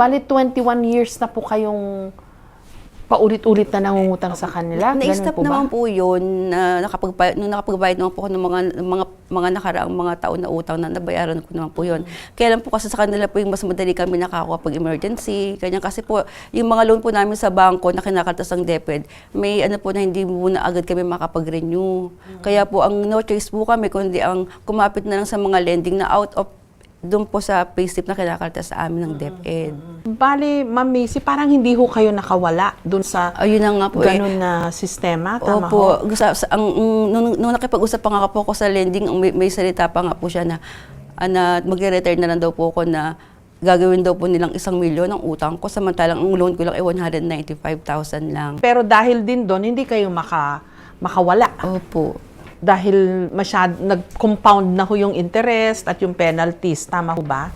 Bali, 21 years na po kayong paulit-ulit na nangungutang sa kanila? Na-stop Ganun po naman ba? po yun na nung nakapagbayad naman po ako ng mga nakaraang mga taon na utang na nabayaran ko naman po yun. Kaya lang po kasi sa kanila po yung mas madali kami nakakuha pag emergency. Ganyan kasi po, yung mga loan po namin sa bangko na kinakaltas ng DepEd, may ano po na hindi muna agad kami makapag-renew. Kaya po ang no choice po kami, kundi ang kumapit na lang sa mga lending na out of doon po sa payslip na kinakaltas sa amin ng DepEd. Bali, Ma'am Macy, parang hindi ho kayo nakawala dun sa Ayun na nga po ganun na sistema, tama Opo, ho? nung nakipag-usap pa nga po ako sa lending, may salita pa nga po siya na magre-retire na lang daw po ako na gagawin daw po nilang 1 milyon ang utang ko, samantalang ang loan ko lang ay 195,000 lang. Pero dahil din doon, hindi kayo makawala. Opo. Dahil nag-compound na ho yung interest at yung penalties, tama ho ba?